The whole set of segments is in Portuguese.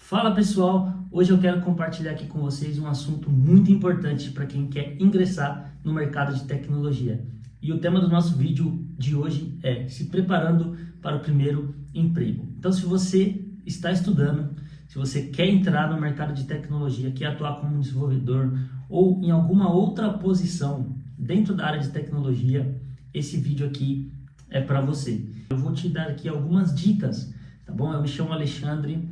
Fala pessoal, hoje eu quero compartilhar aqui com vocês um assunto muito importante para quem quer ingressar no mercado de tecnologia. E o tema do nosso vídeo de hoje é se preparando para o primeiro emprego. Então, se você está estudando, se você quer entrar no mercado de tecnologia, quer atuar como desenvolvedor ou em alguma outra posição dentro da área de tecnologia, esse vídeo aqui é para você. Eu vou te dar aqui algumas dicas, tá bom? Eu me chamo Alexandre.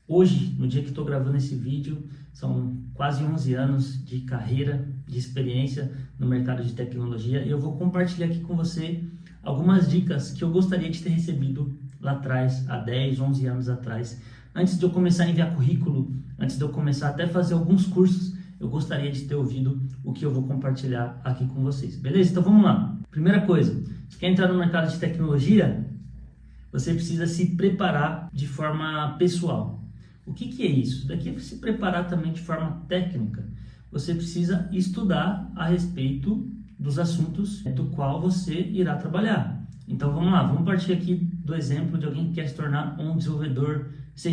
Hoje, no dia que estou gravando esse vídeo, são quase 11 anos de carreira, de experiência no mercado de tecnologia e eu vou compartilhar aqui com você algumas dicas que eu gostaria de ter recebido lá atrás, há 10, 11 anos atrás. Antes de eu começar a enviar currículo, antes de eu começar até a fazer alguns cursos, eu gostaria de ter ouvido o que eu vou compartilhar aqui com vocês. Beleza? Então vamos lá. Primeira coisa, você quer entrar no mercado de tecnologia? Você precisa se preparar de forma pessoal. O que é isso? Daqui é se preparar também de forma técnica. Você precisa estudar a respeito dos assuntos do qual você irá trabalhar. Então vamos lá, vamos partir aqui do exemplo de alguém que quer se tornar um desenvolvedor C#,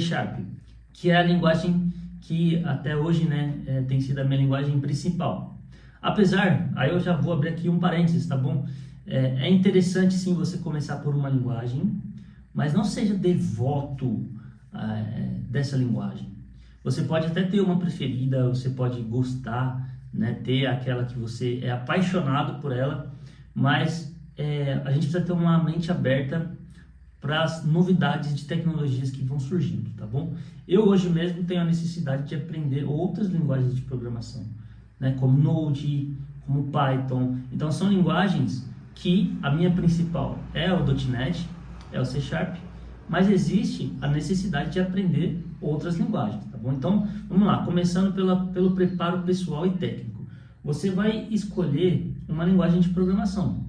que é a linguagem que até hoje tem sido a minha linguagem principal. Apesar, aí eu já vou abrir aqui um parênteses, tá bom? É interessante sim você começar por uma linguagem, mas não seja devoto dessa linguagem. Você pode até ter uma preferida, você pode gostar, ter aquela que você é apaixonado por ela, mas a gente precisa ter uma mente aberta para as novidades de tecnologias que vão surgindo, tá bom? Eu hoje mesmo tenho a necessidade de aprender outras linguagens de programação, como Node, como Python. Então são linguagens que a minha principal é o .NET, é o C#, mas existe a necessidade de aprender outras linguagens, tá bom? Então, vamos lá, começando pelo preparo pessoal e técnico. Você vai escolher uma linguagem de programação.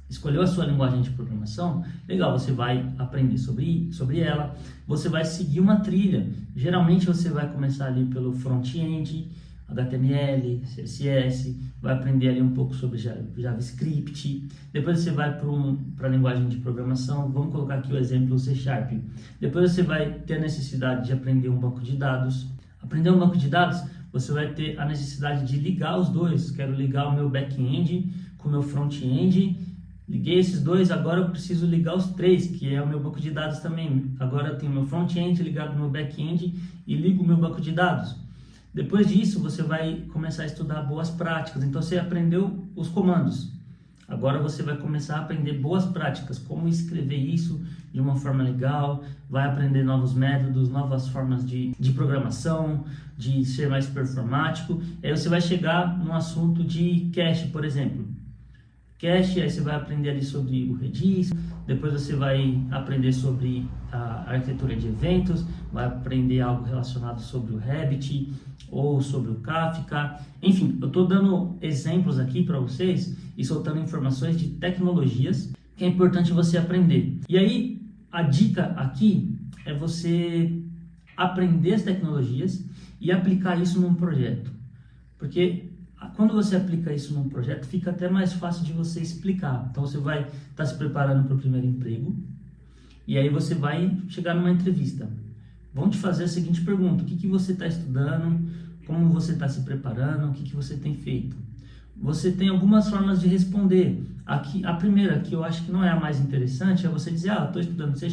Escolheu a sua linguagem de programação? Legal, você vai aprender sobre ela, você vai seguir uma trilha. Geralmente você vai começar ali pelo front-end, HTML, CSS, vai aprender ali um pouco sobre JavaScript, depois você vai para a linguagem de programação, vamos colocar aqui o exemplo C#. Depois você vai ter a necessidade de aprender um banco de dados. Aprender um banco de dados, você vai ter a necessidade de ligar os dois. Quero ligar o meu back-end com o meu front-end, liguei esses dois, agora eu preciso ligar os três, que é o meu banco de dados também. Agora eu tenho o meu front-end ligado no meu back-end e ligo o meu banco de dados. Depois disso, você vai começar a estudar boas práticas. Então, você aprendeu os comandos. Agora você vai começar a aprender boas práticas, como escrever isso de uma forma legal, vai aprender novos métodos, novas formas de programação, de ser mais performático. Aí você vai chegar no assunto de cache, por exemplo. Cache, aí você vai aprender ali sobre o Redis, depois você vai aprender sobre a arquitetura de eventos, vai aprender algo relacionado sobre o Rabbit ou sobre o Kafka. Enfim, eu estou dando exemplos aqui para vocês e soltando informações de tecnologias que é importante você aprender. E aí, a dica aqui é você aprender as tecnologias e aplicar isso num projeto. Porque quando você aplica isso num projeto, fica até mais fácil de você explicar. Então, você vai estar se preparando para o primeiro emprego e aí você vai chegar numa entrevista. Vão te fazer a seguinte pergunta: o que você está estudando? Como você está se preparando? O que você tem feito? Você tem algumas formas de responder. Aqui, a primeira, que eu acho que não é a mais interessante, é você dizer: estou estudando C#,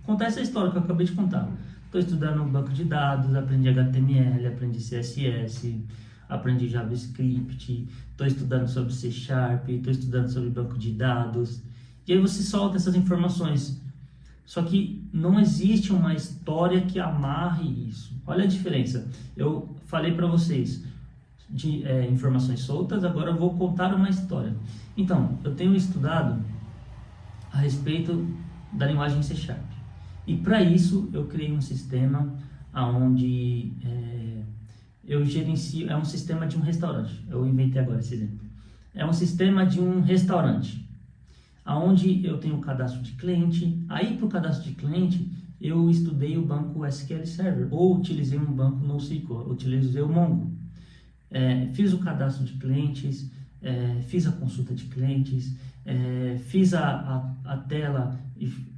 contar essa história que eu acabei de contar. Estou estudando um banco de dados, aprendi HTML, aprendi CSS, aprendi JavaScript, estou estudando sobre C#, estou estudando sobre banco de dados. E aí você solta essas informações. Só que não existe uma história que amarre isso. Olha a diferença. Eu falei para vocês de informações soltas, agora eu vou contar uma história. Então, eu tenho estudado a respeito da linguagem C#. E para isso eu criei um sistema onde eu gerencio, é um sistema de um restaurante. Eu inventei agora esse exemplo. É um sistema de um restaurante, onde eu tenho o cadastro de cliente. Aí, para o cadastro de cliente, eu estudei o banco SQL Server, ou utilizei um banco NoSQL, utilizei o Mongo. Fiz o cadastro de clientes, fiz a consulta de clientes, fiz a tela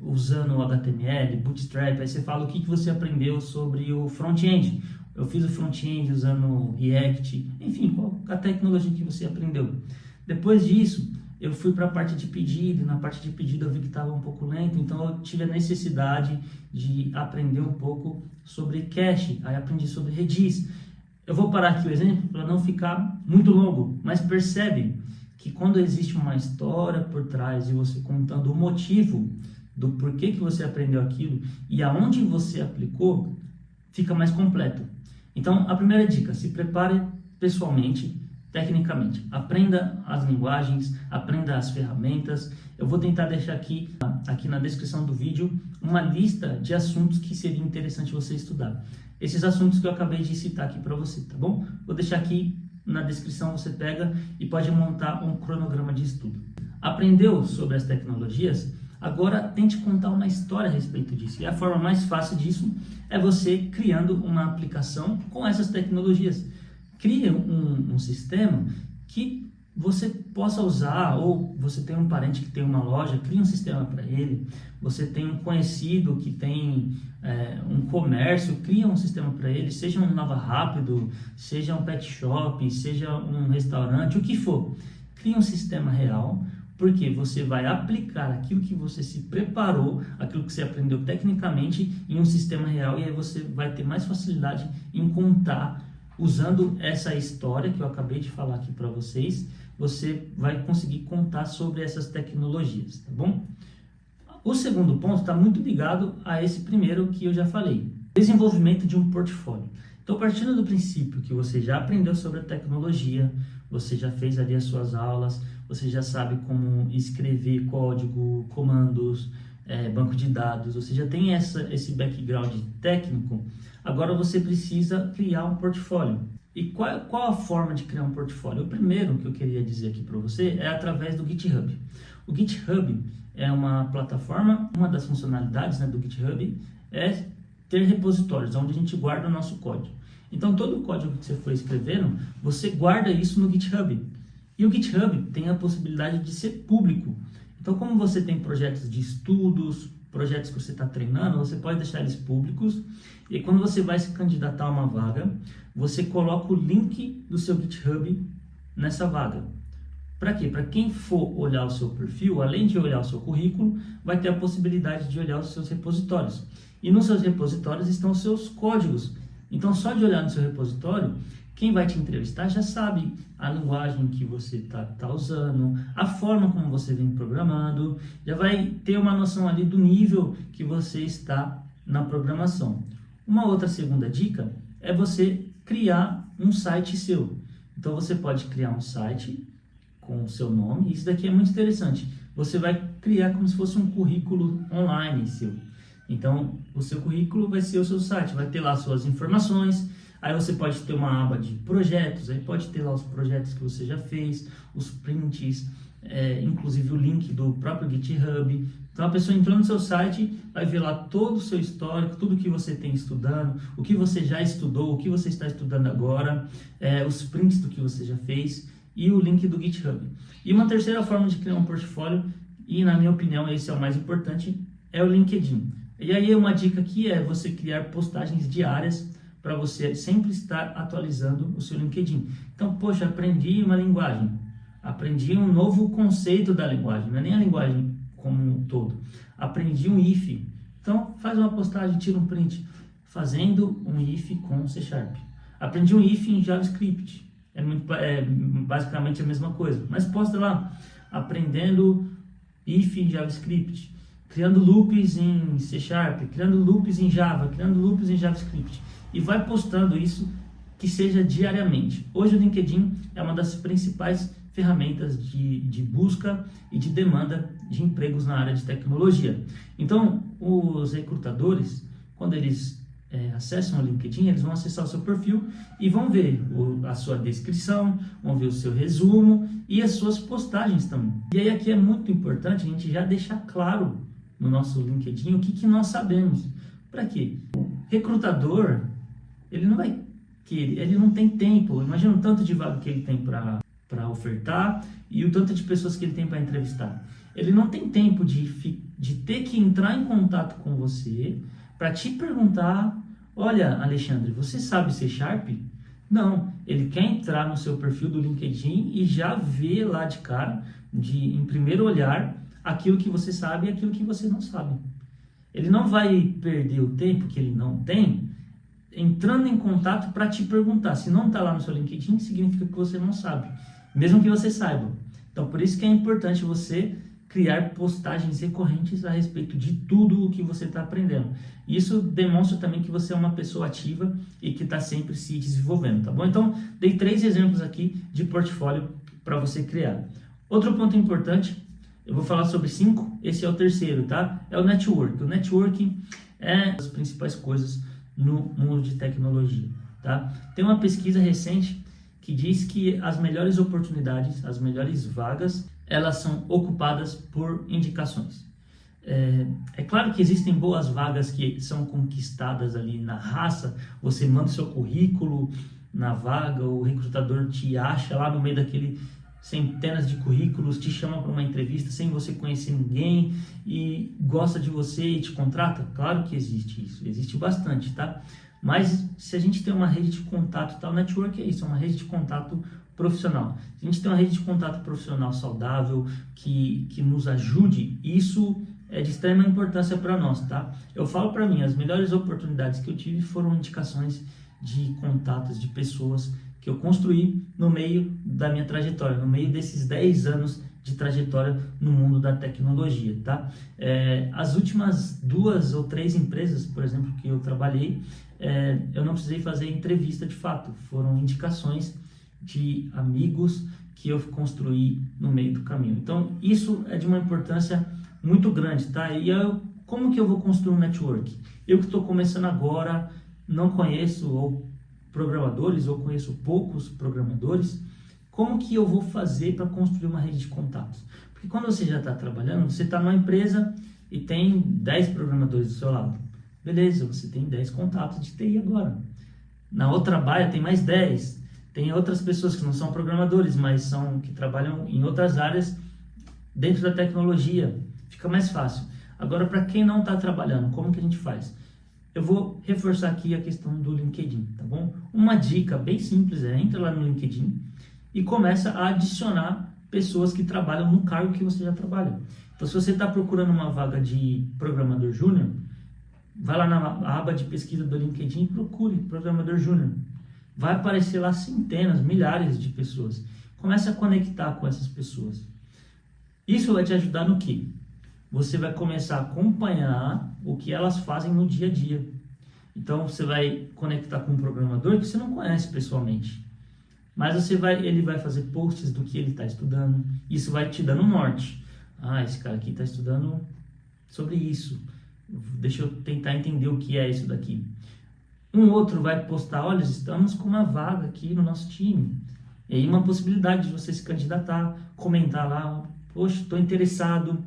usando o HTML, Bootstrap, aí você fala o que você aprendeu sobre o front-end. Eu fiz o front-end usando React, enfim, qual a tecnologia que você aprendeu. Depois disso, eu fui para a parte de pedido, e na parte de pedido eu vi que estava um pouco lento, então eu tive a necessidade de aprender um pouco sobre cache, aí aprendi sobre Redis. Eu vou parar aqui o exemplo para não ficar muito longo, mas percebe que quando existe uma história por trás e você contando o motivo do porquê que você aprendeu aquilo e aonde você aplicou, fica mais completo. Então, a primeira dica, se prepare pessoalmente, tecnicamente. Aprenda as linguagens, aprenda as ferramentas. Eu vou tentar deixar aqui na descrição do vídeo uma lista de assuntos que seria interessante você estudar. Esses assuntos que eu acabei de citar aqui para você, tá bom? Vou deixar aqui na descrição, você pega e pode montar um cronograma de estudo. Aprendeu sobre as tecnologias? Agora tente contar uma história a respeito disso. E a forma mais fácil disso é você criando uma aplicação com essas tecnologias. Crie um sistema que você possa usar, ou você tem um parente que tem uma loja, crie um sistema para ele. Você tem um conhecido que tem um comércio, cria um sistema para ele, seja um Lava Rápido, seja um pet shop, seja um restaurante, o que for. Crie um sistema real, porque você vai aplicar aquilo que você se preparou, aquilo que você aprendeu tecnicamente em um sistema real, e aí você vai ter mais facilidade em contar. Usando essa história que eu acabei de falar aqui para vocês, você vai conseguir contar sobre essas tecnologias, tá bom? O segundo ponto está muito ligado a esse primeiro que eu já falei, desenvolvimento de um portfólio. Então, partindo do princípio que você já aprendeu sobre a tecnologia, você já fez ali as suas aulas, você já sabe como escrever código, comandos, banco de dados, você já tem esse background técnico. Agora você precisa criar um portfólio. E qual a forma de criar um portfólio? O primeiro que eu queria dizer aqui para você é através do GitHub. O GitHub é uma plataforma, uma das funcionalidades, né, do GitHub é ter repositórios, onde a gente guarda o nosso código. Então todo o código que você for escrevendo, você guarda isso no GitHub. E o GitHub tem a possibilidade de ser público. Então, como você tem projetos de estudos, projetos que você está treinando, você pode deixar eles públicos. E quando você vai se candidatar a uma vaga, você coloca o link do seu GitHub nessa vaga. Para quê? Para quem for olhar o seu perfil, além de olhar o seu currículo, vai ter a possibilidade de olhar os seus repositórios. E nos seus repositórios estão os seus códigos. Então, só de olhar no seu repositório, quem vai te entrevistar já sabe a linguagem que você está usando, a forma como você vem programando, já vai ter uma noção ali do nível que você está na programação. Uma outra segunda dica é você criar um site seu. Então você pode criar um site com o seu nome, isso daqui é muito interessante. Você vai criar como se fosse um currículo online seu. Então o seu currículo vai ser o seu site, vai ter lá suas informações. Aí você pode ter uma aba de projetos, aí pode ter lá os projetos que você já fez, os prints, inclusive o link do próprio GitHub. Então a pessoa entrou no seu site, vai ver lá todo o seu histórico, tudo que você tem estudando, o que você já estudou, o que você está estudando agora, os prints do que você já fez e o link do GitHub. E uma terceira forma de criar um portfólio, e na minha opinião esse é o mais importante, é o LinkedIn. E aí uma dica aqui é você criar postagens diárias para você sempre estar atualizando o seu LinkedIn. Então, poxa, aprendi uma linguagem, aprendi um novo conceito da linguagem, não é nem a linguagem como um todo, aprendi um if. Então, faz uma postagem, tira um print, fazendo um if com C#. Aprendi um if em JavaScript, é basicamente a mesma coisa, mas posta lá, aprendendo if em JavaScript, criando loops em C#, criando loops em Java, criando loops em JavaScript. E vai postando isso, que seja diariamente. Hoje o LinkedIn é uma das principais ferramentas de busca e de demanda de empregos na área de tecnologia. Então, os recrutadores, quando eles acessam o LinkedIn, eles vão acessar o seu perfil e vão ver a sua descrição, vão ver o seu resumo e as suas postagens também. E aí aqui é muito importante a gente já deixar claro no nosso LinkedIn o que nós sabemos. Para quê? O recrutador, ele não vai querer, ele não tem tempo. Imagina o tanto de vaga que ele tem para para ofertar e o tanto de pessoas que ele tem para entrevistar. Ele não tem tempo de ter que entrar em contato com você para te perguntar: olha, Alexandre, você sabe C Sharp? Não, ele quer entrar no seu perfil do LinkedIn e já ver lá de cara, em primeiro olhar, aquilo que você sabe e aquilo que você não sabe. Ele não vai perder o tempo que ele não tem entrando em contato para te perguntar. Se não está lá no seu LinkedIn, significa que você não sabe, mesmo que você saiba. Então, por isso que é importante você criar postagens recorrentes a respeito de tudo o que você está aprendendo. Isso demonstra também que você é uma pessoa ativa e que está sempre se desenvolvendo, tá bom? Então, dei 3 exemplos aqui de portfólio para você criar. Outro ponto importante, eu vou falar sobre 5, esse é o terceiro, tá? É o network. O networking é as principais coisas no mundo de tecnologia, tá? Tem uma pesquisa recente que diz que as melhores oportunidades, as melhores vagas, elas são ocupadas por indicações. É claro que existem boas vagas que são conquistadas ali na raça, você manda o seu currículo na vaga, o recrutador te acha lá no meio daquele centenas de currículos, te chama para uma entrevista sem você conhecer ninguém e gosta de você e te contrata. Claro que existe isso, existe bastante, tá? Mas se a gente tem uma rede de contato, tá? O network é isso, é uma rede de contato profissional. Se a gente tem uma rede de contato profissional saudável, que nos ajude, isso é de extrema importância para nós, tá? Eu falo para mim, as melhores oportunidades que eu tive foram indicações de contatos de pessoas que eu construí no meio da minha trajetória, no meio desses 10 anos de trajetória no mundo da tecnologia, tá? As últimas 2 ou 3 empresas, por exemplo, que eu trabalhei, eu não precisei fazer entrevista de fato, foram indicações de amigos que eu construí no meio do caminho. Então, isso é de uma importância muito grande, tá? E como que eu vou construir um network? Eu que estou começando agora, não conheço programadores, ou conheço poucos programadores, como que eu vou fazer para construir uma rede de contatos? Porque quando você já está trabalhando, você está numa empresa e tem 10 programadores do seu lado. Beleza, você tem 10 contatos de TI agora. Na outra baia tem mais 10. Tem outras pessoas que não são programadores, mas que trabalham em outras áreas dentro da tecnologia. Fica mais fácil. Agora, para quem não está trabalhando, como que a gente faz? Eu vou reforçar aqui a questão do LinkedIn, tá bom? Uma dica bem simples entra lá no LinkedIn e começa a adicionar pessoas que trabalham no cargo que você já trabalha. Então, se você está procurando uma vaga de programador júnior, vai lá na aba de pesquisa do LinkedIn e procure programador júnior. Vai aparecer lá centenas, milhares de pessoas. Comece a conectar com essas pessoas. Isso vai te ajudar no quê? Você vai começar a acompanhar o que elas fazem no dia a dia. Então, você vai conectar com um programador que você não conhece pessoalmente. Mas ele vai fazer posts do que ele está estudando. Isso vai te dando um norte. Esse cara aqui está estudando sobre isso. Deixa eu tentar entender o que é isso daqui. Um outro vai postar: olha, estamos com uma vaga aqui no nosso time. E aí uma possibilidade de você se candidatar, comentar lá: poxa, estou interessado.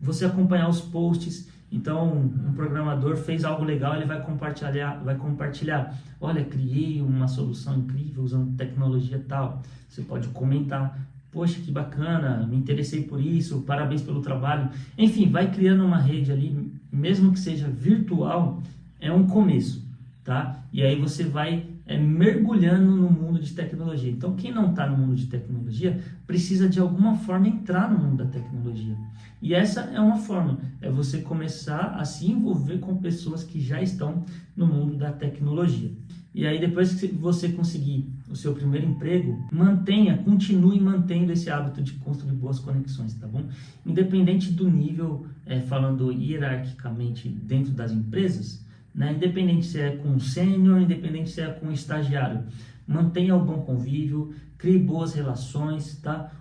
Você acompanhar os posts. Então, um programador fez algo legal, ele vai compartilhar. Olha, criei uma solução incrível usando tecnologia tal. Você pode comentar: poxa, que bacana, me interessei por isso, parabéns pelo trabalho. Enfim, vai criando uma rede ali, mesmo que seja virtual, é um começo, tá? E aí você vai mergulhando no mundo de tecnologia. Então, quem não está no mundo de tecnologia precisa de alguma forma entrar no mundo da tecnologia. E essa é uma forma, é você começar a se envolver com pessoas que já estão no mundo da tecnologia. E aí, depois que você conseguir o seu primeiro emprego, continue mantendo esse hábito de construir boas conexões, tá bom? Independente do nível, falando hierarquicamente dentro das empresas, né? Independente se é com sênior, independente se é com estagiário, mantenha o bom convívio, crie boas relações, tá?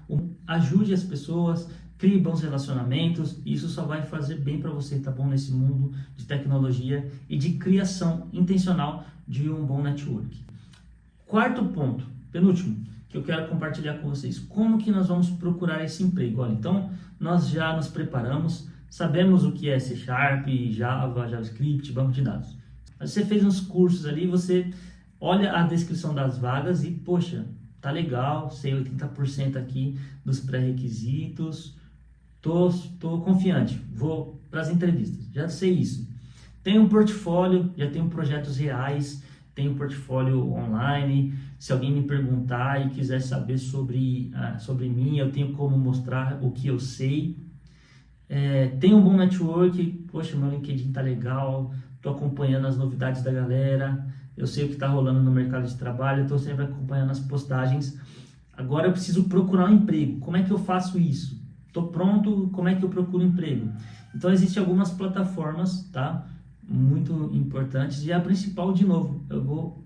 Ajude as pessoas, crie bons relacionamentos. Isso só vai fazer bem para você, tá bom? Nesse mundo de tecnologia e de criação intencional de um bom network. Quarto ponto, penúltimo, que eu quero compartilhar com vocês: como que nós vamos procurar esse emprego? Olha, então nós já nos preparamos, sabemos o que é C Sharp, Java, JavaScript, banco de dados. Você fez uns cursos ali, você olha a descrição das vagas e, poxa, tá legal, sei 80% aqui dos pré-requisitos, tô confiante, vou para as entrevistas, já sei isso. Tenho um portfólio, já tenho projetos reais, tenho um portfólio online. Se alguém me perguntar e quiser saber sobre mim, eu tenho como mostrar o que eu sei. Tenho um bom network, poxa, meu LinkedIn tá legal, tô acompanhando as novidades da galera, eu sei o que tá rolando no mercado de trabalho, eu tô sempre acompanhando as postagens. Agora eu preciso procurar um emprego. Como é que eu faço isso? Tô pronto, como é que eu procuro emprego? Então existem algumas plataformas, tá? Muito importantes, e a principal, de novo, eu vou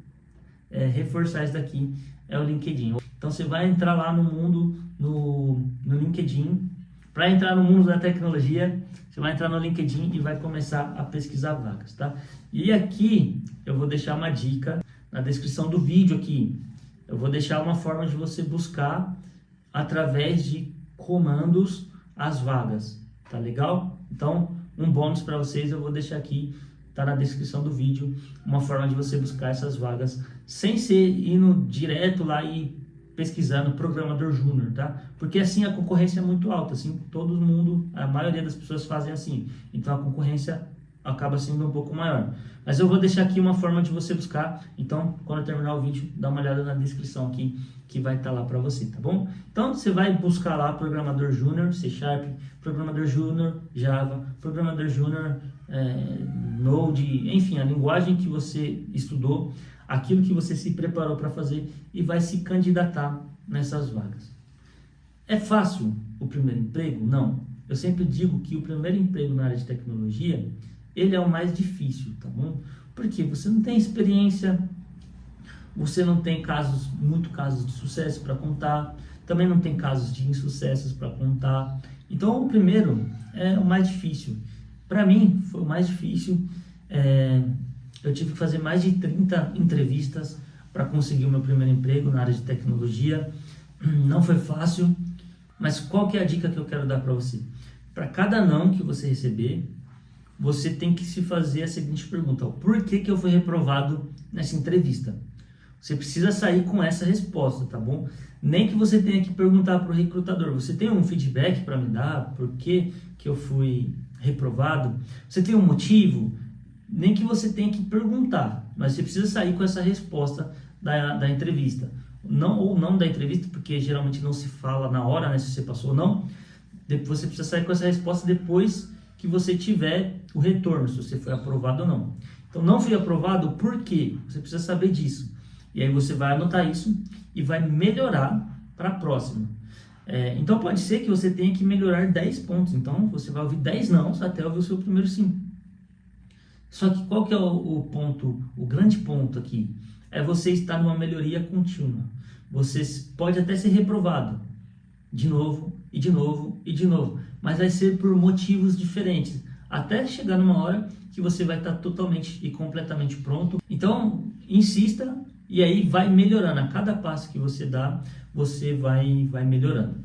reforçar isso daqui, é o LinkedIn. Então você vai entrar lá no mundo, no LinkedIn. Para entrar no mundo da tecnologia, você vai entrar no LinkedIn e vai começar a pesquisar vagas, tá? E aqui eu vou deixar uma dica na descrição do vídeo aqui. Eu vou deixar uma forma de você buscar através de comandos as vagas, tá legal? Então, um bônus para vocês eu vou deixar aqui, tá na descrição do vídeo, uma forma de você buscar essas vagas sem ser indo direto lá e pesquisando programador júnior, tá? Porque assim a concorrência é muito alta, assim, todo mundo, a maioria das pessoas fazem assim, então a concorrência acaba sendo um pouco maior. Mas eu vou deixar aqui uma forma de você buscar, então quando eu terminar o vídeo, dá uma olhada na descrição aqui, que vai estar lá para você, tá bom? Então você vai buscar lá programador júnior, C#, programador júnior, Java, programador júnior, Node, enfim, a linguagem que você estudou, aquilo que você se preparou para fazer e vai se candidatar nessas vagas. É fácil o primeiro emprego? Não. Eu sempre digo que o primeiro emprego na área de tecnologia, ele é o mais difícil, tá bom? Porque você não tem experiência, você não tem muitos casos de sucesso para contar, também não tem casos de insucessos para contar. Então o primeiro é o mais difícil. Para mim foi o mais difícil. Eu tive que fazer mais de 30 entrevistas para conseguir o meu primeiro emprego na área de tecnologia. Não foi fácil, mas qual que é a dica que eu quero dar para você? Para cada não que você receber, você tem que se fazer a seguinte pergunta: por que eu fui reprovado nessa entrevista? Você precisa sair com essa resposta, tá bom? Nem que você tenha que perguntar para o recrutador: você tem um feedback para me dar? Por que eu fui reprovado? Você tem um motivo? Nem que você tenha que perguntar, mas você precisa sair com essa resposta da entrevista. Não da entrevista, porque geralmente não se fala na hora, né, se você passou ou não. Você precisa sair com essa resposta depois que você tiver o retorno, se você foi aprovado ou não. Então, não fui aprovado, por quê? Você precisa saber disso. E aí você vai anotar isso e vai melhorar para a próxima. Então, pode ser que você tenha que melhorar 10 pontos. Então, você vai ouvir 10 não até ouvir o seu primeiro sim. Só que qual que é o ponto, o grande ponto aqui? É você estar numa melhoria contínua. Você pode até ser reprovado de novo, e de novo, e de novo. Mas vai ser por motivos diferentes. Até chegar numa hora que você vai estar totalmente e completamente pronto. Então, insista e aí vai melhorando. A cada passo que você dá, você vai melhorando.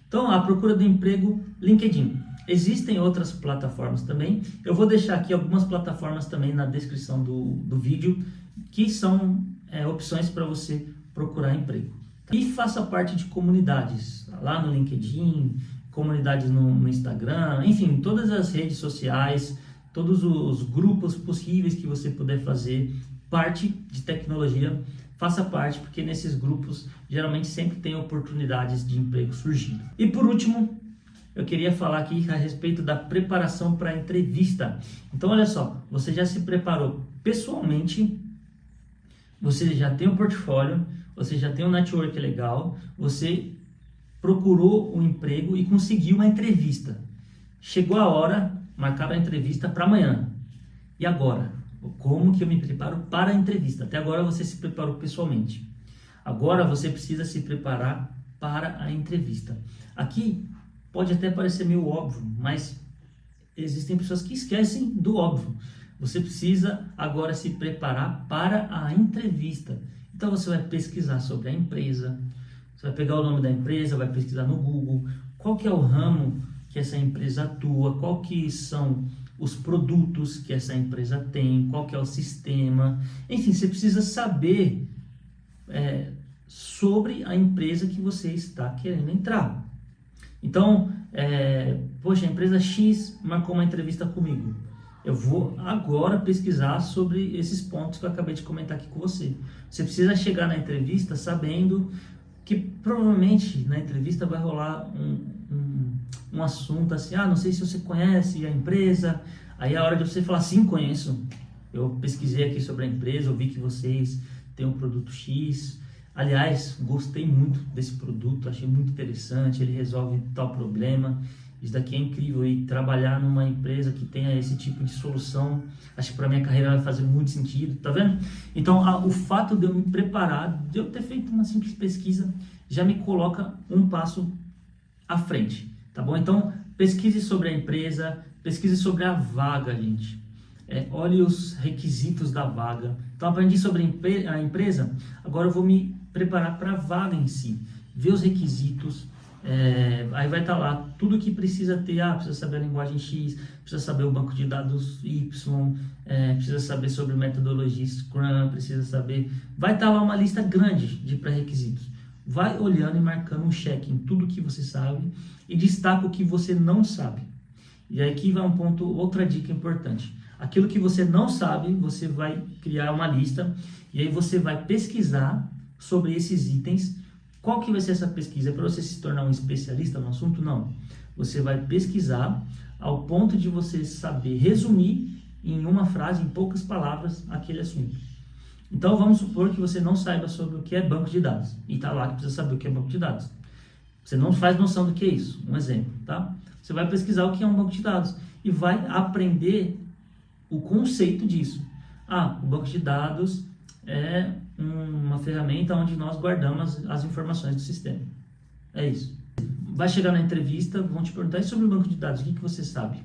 Então, a procura do emprego, LinkedIn. Existem outras plataformas também. Eu vou deixar aqui algumas plataformas também na descrição do vídeo, que são opções para você procurar emprego. Tá? E faça parte de comunidades, lá no LinkedIn, comunidades no Instagram, enfim, todas as redes sociais, todos os grupos possíveis que você puder fazer parte de tecnologia, faça parte, porque nesses grupos geralmente sempre tem oportunidades de emprego surgindo. E por último, eu queria falar aqui a respeito da preparação para a entrevista. Então, olha só, você já se preparou pessoalmente, você já tem um portfólio, você já tem um network legal, você procurou um emprego e conseguiu uma entrevista. Chegou a hora, marcaram a entrevista para amanhã. E agora? Como que eu me preparo para a entrevista? Até agora você se preparou pessoalmente. Agora você precisa se preparar para a entrevista. Aqui pode até parecer meio óbvio, mas existem pessoas que esquecem do óbvio. Você precisa agora se preparar para a entrevista. Então você vai pesquisar sobre a empresa, você vai pegar o nome da empresa, vai pesquisar no Google, qual que é o ramo que essa empresa atua, qual que são os produtos que essa empresa tem, qual que é o sistema. Enfim, você precisa saber sobre a empresa que você está querendo entrar. Então, poxa, a empresa X marcou uma entrevista comigo. Eu vou agora pesquisar sobre esses pontos que eu acabei de comentar aqui com você. Você precisa chegar na entrevista sabendo que provavelmente na entrevista vai rolar um assunto assim, não sei se você conhece a empresa. Aí é a hora de você falar, sim, conheço. Eu pesquisei aqui sobre a empresa, eu vi que vocês têm um produto X. Aliás, gostei muito desse produto, achei muito interessante, ele resolve tal problema. Isso daqui é incrível, e trabalhar numa empresa que tenha esse tipo de solução, acho que para minha carreira vai fazer muito sentido, tá vendo? Então, o fato de eu me preparar, de eu ter feito uma simples pesquisa, já me coloca um passo à frente, tá bom? Então, pesquise sobre a empresa, pesquise sobre a vaga, gente. Olhe os requisitos da vaga. Então, aprendi sobre a empresa, agora eu vou me preparar para a vaga em si, ver os requisitos. Aí vai estar lá tudo que precisa ter. Precisa saber a linguagem X, precisa saber o banco de dados Y, precisa saber sobre metodologia Scrum, precisa saber. Vai estar lá uma lista grande de pré-requisitos. Vai olhando e marcando um check em tudo que você sabe e destaca o que você não sabe. E aqui vai um ponto, outra dica importante. Aquilo que você não sabe, você vai criar uma lista e aí você vai pesquisar sobre esses itens. Qual que vai ser essa pesquisa? É para você se tornar um especialista no assunto? Não. Você vai pesquisar ao ponto de você saber resumir em uma frase, em poucas palavras, aquele assunto. Então, vamos supor que você não saiba sobre o que é banco de dados. E está lá que precisa saber o que é banco de dados. Você não faz noção do que é isso. Um exemplo, tá? Você vai pesquisar o que é um banco de dados e vai aprender o conceito disso. O banco de dados é uma ferramenta onde nós guardamos as informações do sistema. É isso. Vai chegar na entrevista, vão te perguntar sobre o banco de dados, o que você sabe?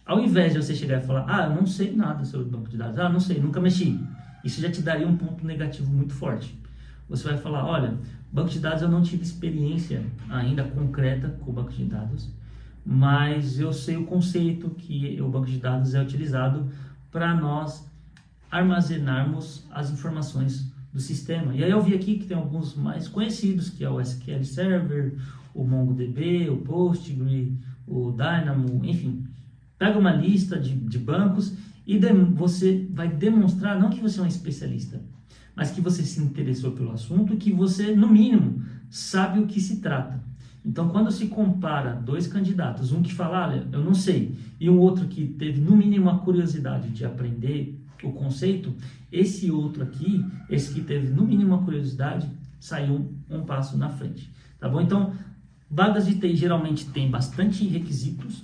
Ao invés de você chegar e falar, eu não sei nada sobre o banco de dados, não sei, nunca mexi. Isso já te daria um ponto negativo muito forte. Você vai falar, olha, banco de dados eu não tive experiência ainda concreta com o banco de dados, mas eu sei o conceito que o banco de dados é utilizado para nós armazenarmos as informações do sistema. E aí eu vi aqui que tem alguns mais conhecidos, que é o SQL Server, o MongoDB, o Postgre, o Dynamo, enfim. Pega uma lista de bancos e você vai demonstrar, não que você é um especialista, mas que você se interessou pelo assunto e que você, no mínimo, sabe o que se trata. Então, quando se compara dois candidatos, um que fala, eu não sei, e um outro que teve, no mínimo, a curiosidade de aprender o conceito, esse outro aqui, esse que teve, no mínimo, a curiosidade, saiu um passo na frente. Tá bom? Então, vagas de TI geralmente tem bastante requisitos.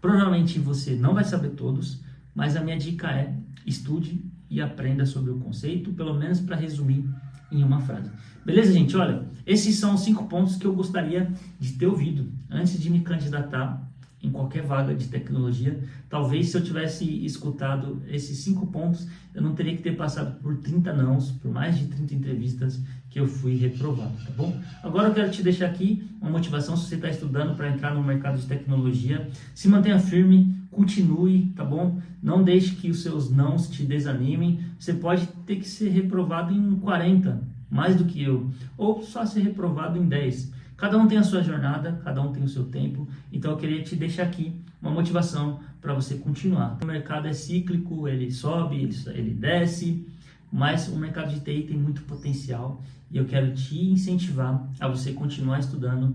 Provavelmente você não vai saber todos, mas a minha dica é estude e aprenda sobre o conceito, pelo menos para resumir em uma frase. Beleza, gente? Olha, esses são os 5 pontos que eu gostaria de ter ouvido antes de me candidatar em qualquer vaga de tecnologia. Talvez se eu tivesse escutado esses 5 pontos, eu não teria que ter passado por 30 nãos, por mais de 30 entrevistas que eu fui reprovado, tá bom? Agora eu quero te deixar aqui uma motivação, se você está estudando para entrar no mercado de tecnologia, se mantenha firme, continue, tá bom? Não deixe que os seus nãos te desanimem. Você pode ter que ser reprovado em 40, mais do que eu, ou só ser reprovado em 10. Cada um tem a sua jornada, cada um tem o seu tempo, então eu queria te deixar aqui uma motivação para você continuar. O mercado é cíclico, ele sobe, ele desce, mas o mercado de TI tem muito potencial e eu quero te incentivar a você continuar estudando,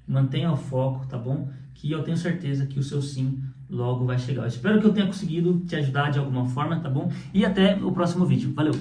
mantenha o foco, tá bom? Que eu tenho certeza que o seu sim logo vai chegar. Eu espero que eu tenha conseguido te ajudar de alguma forma, tá bom? E até o próximo vídeo. Valeu!